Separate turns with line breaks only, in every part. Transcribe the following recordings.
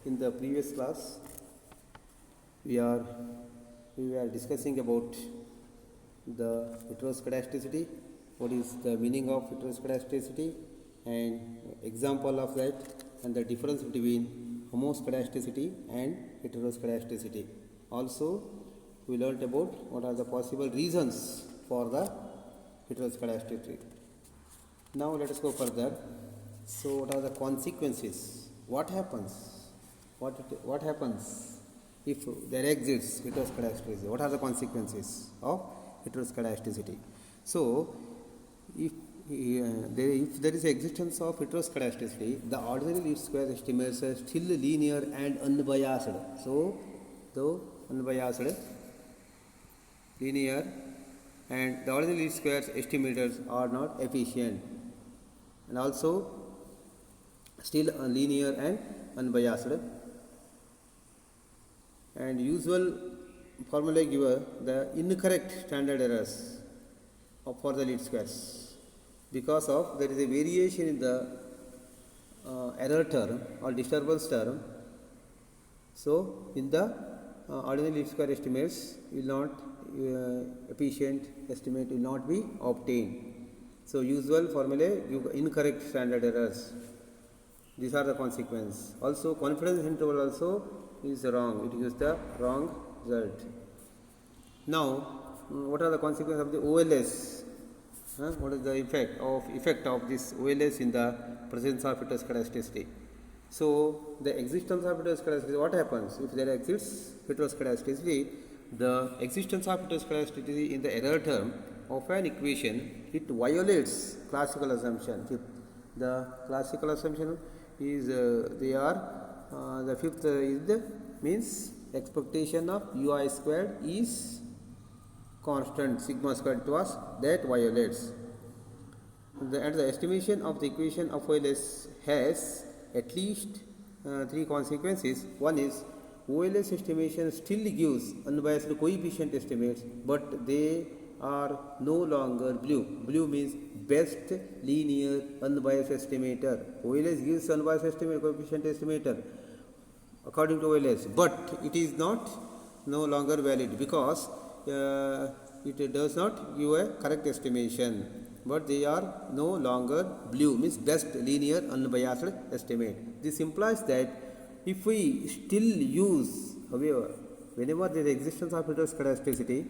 In the previous class, we were discussing about the heteroscedasticity, what is the meaning of heteroscedasticity, and example of that, and the difference between homoscedasticity and heteroscedasticity. Also, we learnt about what are the possible reasons for the heteroscedasticity. Now let us go further. So, what are the consequences? What happens? What happens if there exists heteroscedasticity? What are the consequences of heteroscedasticity? So, if there is existence of heteroscedasticity, the ordinary least square estimates are still linear and unbiased. So, though unbiased, linear, and the ordinary least squares estimators are not efficient, and also still linear and unbiased. And usual formulae give the incorrect standard errors for the least squares, because of there is a variation in the error term or disturbance term. So, in the ordinary least square estimates will not efficient estimate will not be obtained. So, usual formulae give incorrect standard errors. These are the consequences. Also, confidence interval also is wrong. It gives the wrong result. Now, what are the consequences of the OLS? What is the effect of this OLS in the presence of heteroscedasticity? So, the existence of heteroscedasticity, what happens if there exists heteroscedasticity? The existence of heteroscedasticity in the error term of an equation, it violates classical assumption. The classical assumption is the fifth is the means expectation of ui squared is constant, sigma squared was that violates. And the estimation of the equation of OLS has at least three consequences. One is OLS estimation still gives unbiased coefficient estimates, but they are no longer blue. Blue means best linear unbiased estimator. OLS gives unbiased estimate coefficient estimator according to OLS, but it is not no longer valid because it does not give a correct estimation, but they are no longer blue means best linear unbiased estimate. This implies that if we still use, however, whenever there is existence of heteroscedasticity,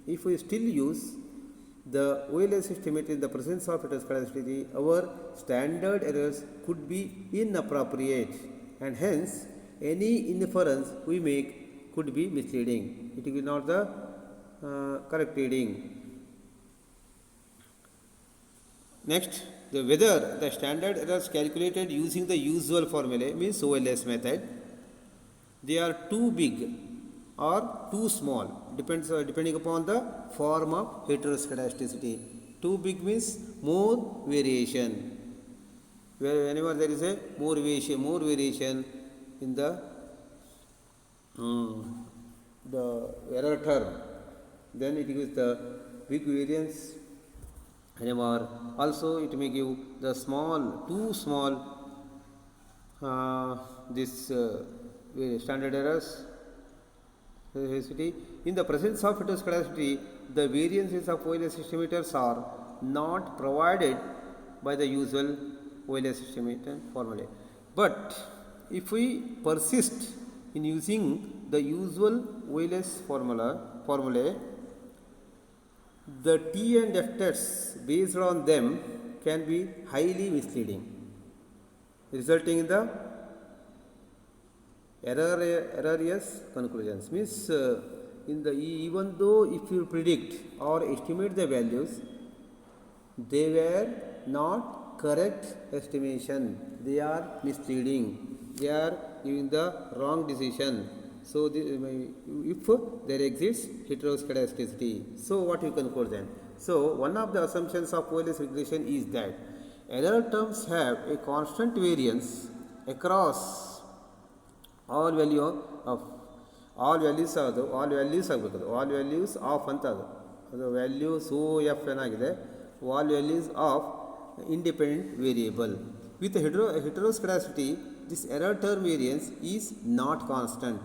if we still use the OLS estimate in the presence of heteroscedasticity, our standard errors could be inappropriate, and hence any inference we make could be misleading. It is not the correct reading. Next, whether the standard errors calculated using the usual formula means OLS method, they are too big or too small, depending upon the form of heteroscedasticity. Too big means more variation. Whenever there is a more variation in the error term, then it gives the big variance. Whenever also it may give the too small standard errors. In the presence of heteroscedasticity, the variances of OLS estimators are not provided by the usual OLS estimator formula. But if we persist in using the usual OLS formulae, the T and F tests based on them can be highly misleading, resulting in the erroneous conclusions. Means even though if you predict or estimate the values, they were not correct estimation. They are misleading. They are giving the wrong decision. So, if there exists heteroscedasticity, so what you conclude then? So, one of the assumptions of OLS regression is that error terms have a constant variance across all values of values of the values OF ಏನಾಗಿದೆ all values of independent variable. With heteroscedasticity, this error term variance is not constant.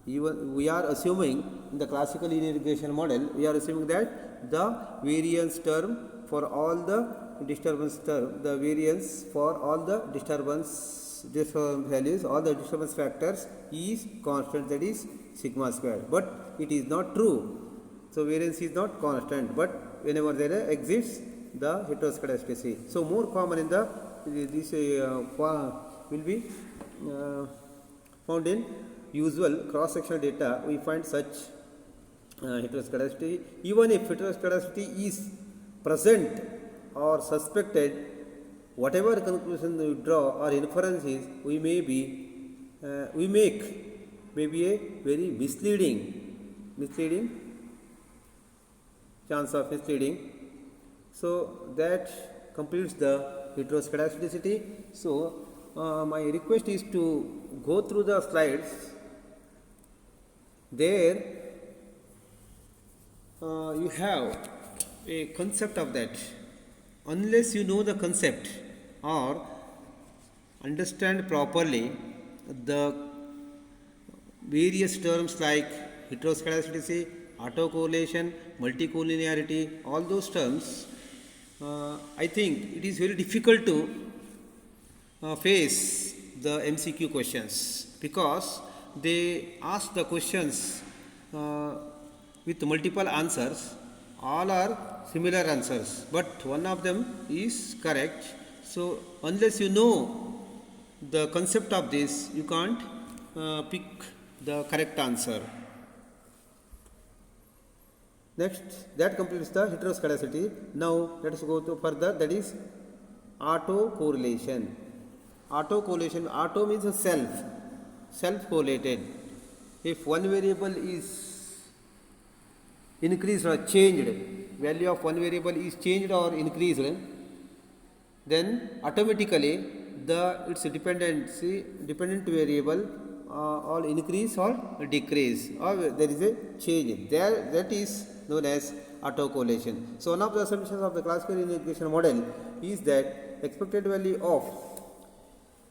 Even we are assuming in the classical linear regression model, we are assuming that the variance term for all the disturbance term, the variance for all the disturbance values, all the disturbance factors is constant, that is sigma squared. But it is not true. So variance is not constant, but whenever there exists the heteroscedasticity. So more common in the this will be found in usual cross-sectional data. We find such heteroscedasticity. Even if heteroscedasticity is present or suspected, whatever conclusion we draw or inferences we may be we make may be a very misleading chance of misleading. So that completes the heteroscedasticity. So my request is to go through the slides. There you have a concept of that. Unless you know the concept or understand properly the various terms like heteroscedasticity, autocorrelation, multicollinearity, all those terms, I think it is very difficult to face the MCQ questions, because they ask the questions with multiple answers. All are similar answers, but one of them is correct. So unless you know the concept of this, you can't pick the correct answer. Next, that completes the heteroscedasticity. Now let us go to further, that is autocorrelation. Auto means a self correlated. If one variable is increased or changed, value of one variable is changed or increased, then automatically its dependent variable or increase or decrease, or there is a change there, that is known as autocorrelation. So one of the assumptions of the classical linear regression model is that expected value of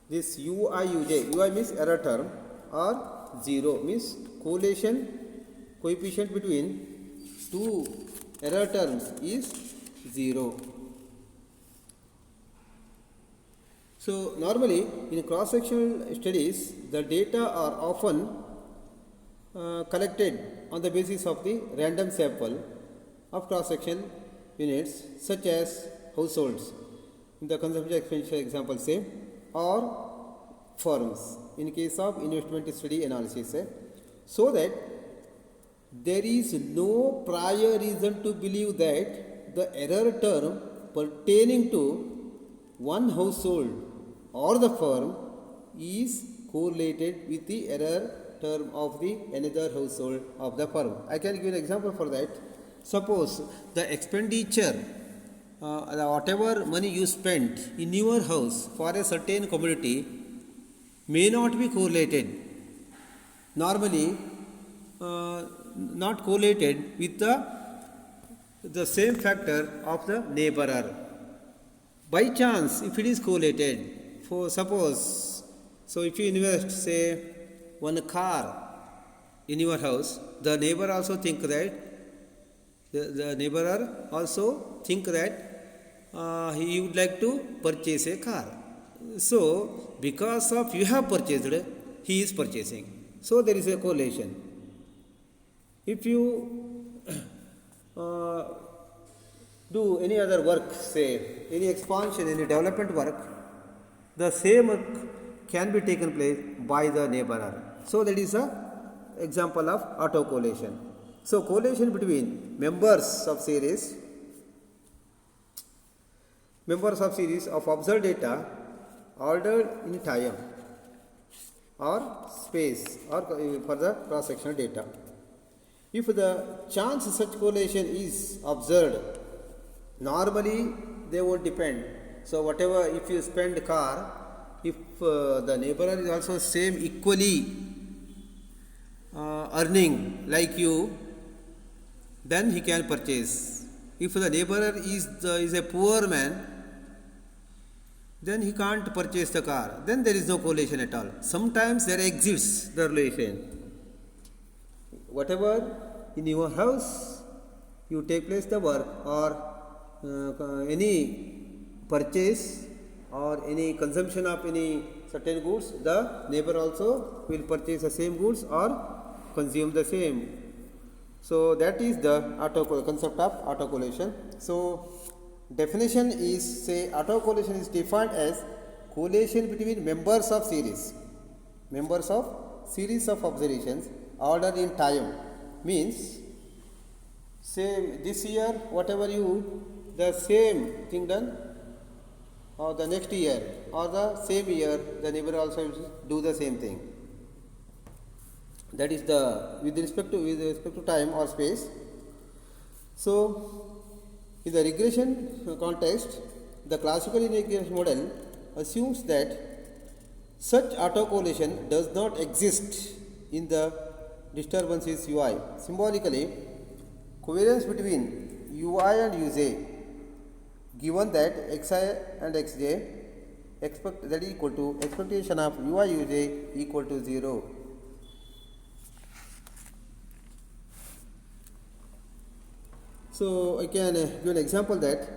this ui means error term, or 0 means correlation coefficient between two error terms is 0. So normally in cross-sectional studies, the data are often collected on the basis of the random sample of cross-section units, such as households, in the consumption expenditure example say, or firms in case of investment study analysis, so that there is no prior reason to believe that the error term pertaining to one household or the firm is correlated with the error term of the another household of the firm. I can give an example for that. Suppose the expenditure, whatever money you spent in your house for a certain commodity may not be correlated. Normally, not correlated with the same factor of the neighborer. By chance, if it is correlated, for suppose, so if you invest say one car in your house, the neighbor also think that the neighbor also think that he would like to purchase a car. So because of you have purchased, he is purchasing. So there is a correlation. If you do any other work, say any expansion, any development work, the same work can be taken place by the neighbour. So that is an example of autocorrelation. So correlation between members of series of observed data ordered in time or space or for the cross-sectional data. If the chance such correlation is observed, normally they would depend. So whatever, if you spend car, if the neighbor is also same equally earning like you, then he can purchase. If the neighbor is a poor man, then he can't purchase the car. Then there is no correlation at all. Sometimes there exists the relation. Whatever in your house you take place the work or any purchase or any consumption of any certain goods, the neighbor also will purchase the same goods or consume the same. So that is the concept of autocorrelation. So definition is, say, autocorrelation is defined as correlation between members of series of observations ordered in time. Means, say this year whatever you the same thing done, or the next year or the same year the neighbor also do the same thing. That is the with respect to time or space. So in the regression context, the classical regression model assumes that such autocorrelation does not exist in the disturbances ui. Symbolically, covariance between ui and uj, given that xi and xj that is equal to expectation of ui uj equal to 0. So I can give an example that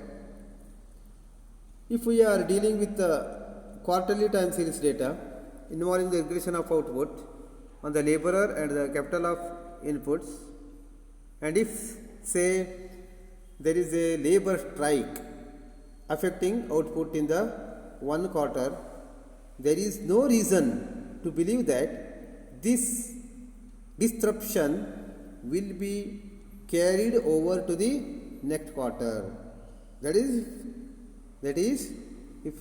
if we are dealing with the quarterly time series data involving the regression of output on the laborer and the capital of inputs, and if, say, there is a labor strike affecting output in the one quarter, there is no reason to believe that this disruption will be carried over to the next quarter. That is if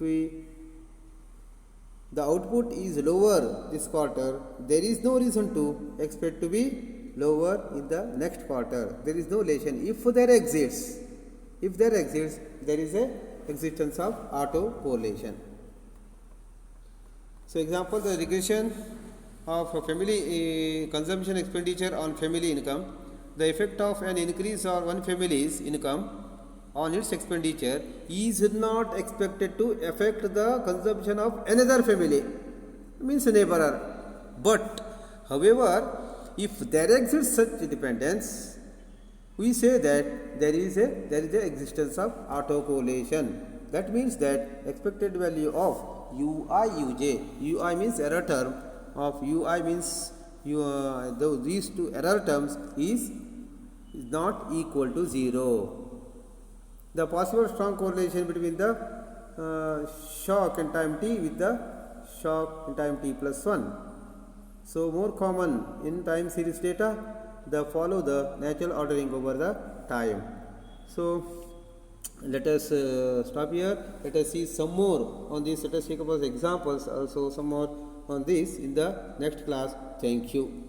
the output is lower this quarter, there is no reason to expect to be lower in the next quarter. There is no relation. If there exists, there is a existence of autocorrelation. So example, the regression of a family consumption expenditure on family income. The effect of an increase of one family's income on its expenditure is not expected to affect the consumption of another family, means a neighbor. But, however, if there exists such dependence, we say that there is a existence of autocorrelation. That means that expected value of ui uj, ui means error term, of ui means these two error terms is not equal to 0. The possible strong correlation between the shock in time t with the shock in time t plus 1. So more common in time series data, they follow the natural ordering over the time. So let us stop here. Let us see some more on this. Let us take up examples also some more on this in the next class. Thank you.